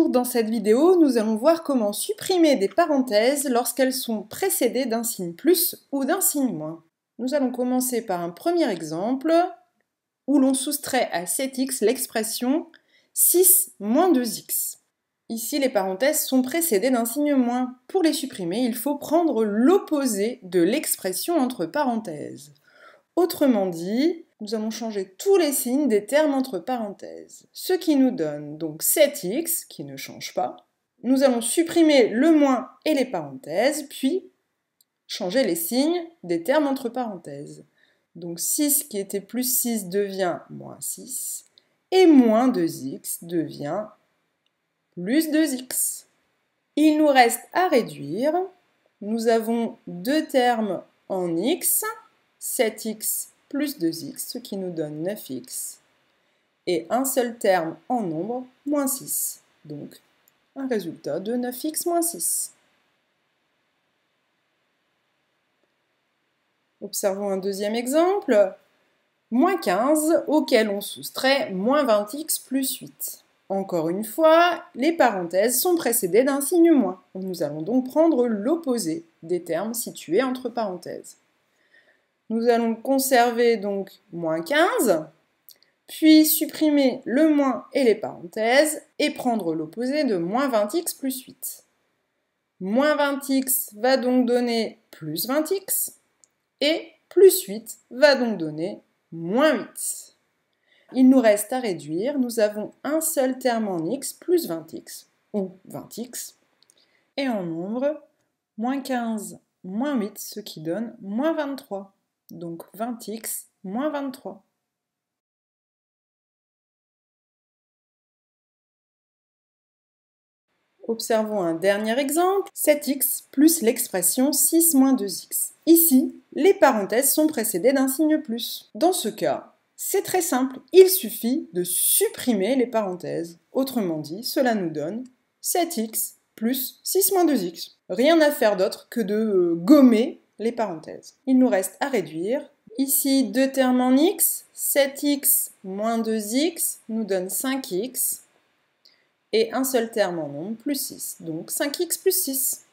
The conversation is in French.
Bonjour, dans cette vidéo, nous allons voir comment supprimer des parenthèses lorsqu'elles sont précédées d'un signe plus ou d'un signe moins. Nous allons commencer par un premier exemple où l'on soustrait à 7x l'expression 6 moins 2x. Ici, les parenthèses sont précédées d'un signe moins. Pour les supprimer, il faut prendre l'opposé de l'expression entre parenthèses. Autrement dit, nous allons changer tous les signes des termes entre parenthèses, ce qui nous donne donc 7x, qui ne change pas. Nous allons supprimer le moins et les parenthèses, puis changer les signes des termes entre parenthèses. Donc 6 qui était plus 6 devient moins 6, et moins 2x devient plus 2x. Il nous reste à réduire. Nous avons deux termes en x, 7x plus 2x, ce qui nous donne 9x, et un seul terme en nombre, moins 6, donc un résultat de 9x moins 6. Observons un deuxième exemple, moins 15, auquel on soustrait moins 20x plus 8. Encore une fois, les parenthèses sont précédées d'un signe moins. Nous allons donc prendre l'opposé des termes situés entre parenthèses. Nous allons conserver donc moins 15, puis supprimer le moins et les parenthèses et prendre l'opposé de moins 20x plus 8. Moins 20x va donc donner plus 20x et plus 8 va donc donner moins 8. Il nous reste à réduire, nous avons un seul terme en x plus 20x ou 20x et en nombre moins 15 moins 8, ce qui donne moins 23. Donc 20x moins 23. Observons un dernier exemple, 7x plus l'expression 6 moins 2x. Ici, les parenthèses sont précédées d'un signe plus. Dans ce cas, c'est très simple, il suffit de supprimer les parenthèses. Autrement dit, cela nous donne 7x plus 6 moins 2x. Rien à faire d'autre que de gommer les parenthèses. Il nous reste à réduire. Ici, deux termes en x, 7x moins 2x nous donne 5x, et un seul terme en nombre, plus 6, donc 5x plus 6.